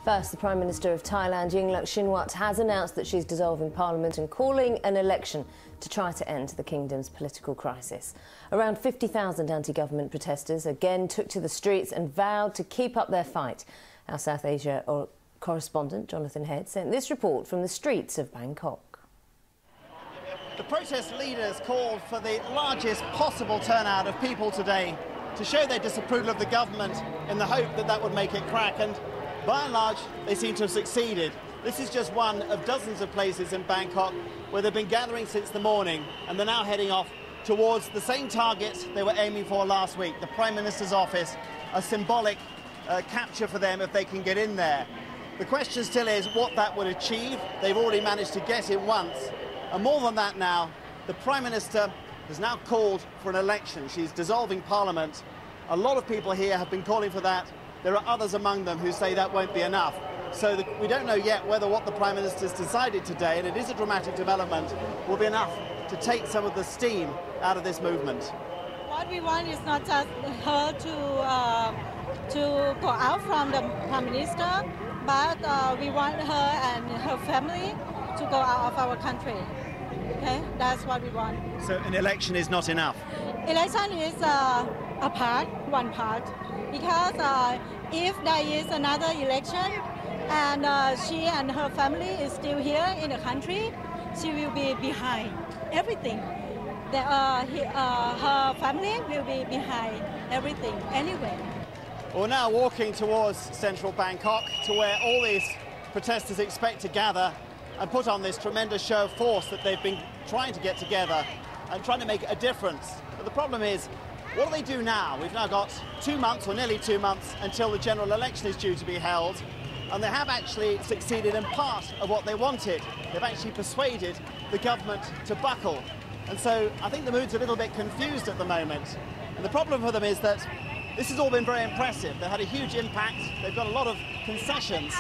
First, the Prime Minister of Thailand, Yingluck Shinawatra, has announced that she's dissolving Parliament and calling an election to try to end the kingdom's political crisis. Around 50,000 anti-government protesters again took to the streets and vowed to keep up their fight. Our South Asia correspondent, Jonathan Head, sent this report from the streets of Bangkok. The protest leaders called for the largest possible turnout of people today to show their disapproval of the government in the hope that that would make it crack. And by and large, they seem to have succeeded. This is just one of dozens of places in Bangkok where they've been gathering since the morning, and they're now heading off towards the same target they were aiming for last week, the Prime Minister's office, a symbolic capture for them if they can get in there. The question still is what that would achieve. They've already managed to get in once, and more than that now, the Prime Minister has now called for an election. She's dissolving Parliament. A lot of people here have been calling for that. There are others among them who say that won't be enough. So we don't know yet whether what the Prime Minister's decided today, and it is a dramatic development, will be enough to take some of the steam out of this movement. What we want is not just her to go out from the Prime Minister, but we want her and her family to go out of our country. Okay, that's what we want. So an election is not enough? Election is one part, because if there is another election and she and her family is still here in the country, she will be behind everything. Her family will be behind everything anyway. We're now walking towards central Bangkok, to where all these protesters expect to gather and put on this tremendous show of force that they've been trying to get together and trying to make a difference. But the problem is, what do they do now? We've now got 2 months, or nearly 2 months, until the general election is due to be held, and they have actually succeeded in part of what they wanted. They've actually persuaded the government to buckle. And so I think the mood's a little bit confused at the moment. And the problem for them is that this has all been very impressive. They've had a huge impact, they've got a lot of concessions,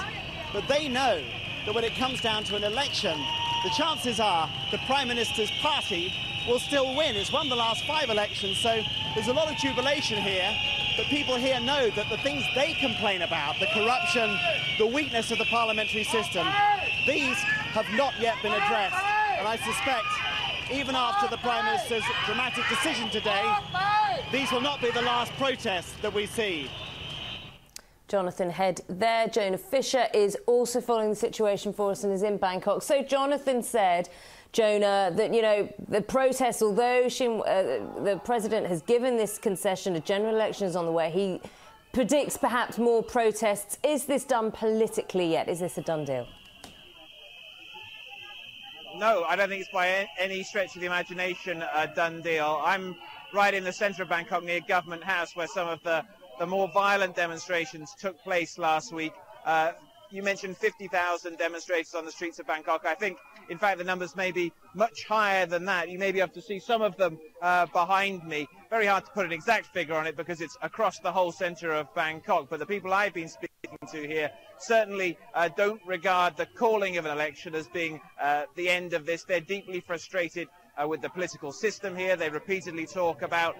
but they know that when it comes down to an election, the chances are the Prime Minister's party will still win. It's won the last 5 elections, so there's a lot of jubilation here, but people here know that the things they complain about, the corruption, the weakness of the parliamentary system, these have not yet been addressed. And I suspect, even after the Prime Minister's dramatic decision today, these will not be the last protests that we see. Jonathan Head there. Jonah Fisher is also following the situation for us and is in Bangkok. So Jonathan said, Jonah, that, you know, the protests, although the president has given this concession, a general election is on the way, he predicts perhaps more protests. Is this done politically yet? Is this a done deal? No, I don't think it's by any stretch of the imagination a done deal. I'm right in the centre of Bangkok near Government House, where some of the more violent demonstrations took place last week. You mentioned 50,000 demonstrators on the streets of Bangkok. I think, in fact, the numbers may be much higher than that. You may be able to see some of them behind me. Very hard to put an exact figure on it because it's across the whole centre of Bangkok. But the people I've been speaking to here certainly don't regard the calling of an election as being the end of this. They're deeply frustrated with the political system here. They repeatedly talk about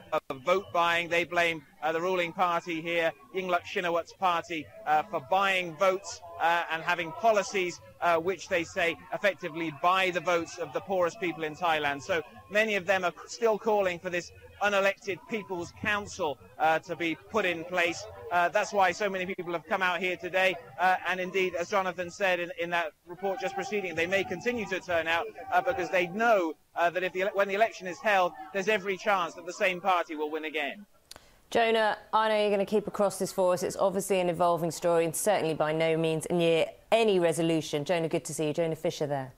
vote buying. They blame the ruling party here, Yingluck Shinawatra's party, for buying votes and having policies which they say effectively buy the votes of the poorest people in Thailand. So many of them are still calling for this unelected People's Council to be put in place. That's why so many people have come out here today. And indeed, as Jonathan said in that report just preceding, they may continue to turn out because they know that when the election is held, there's every chance that the same party will win again. Jonah, I know you're going to keep across this for us. It's obviously an evolving story and certainly by no means near any resolution. Jonah, good to see you. Jonah Fisher there.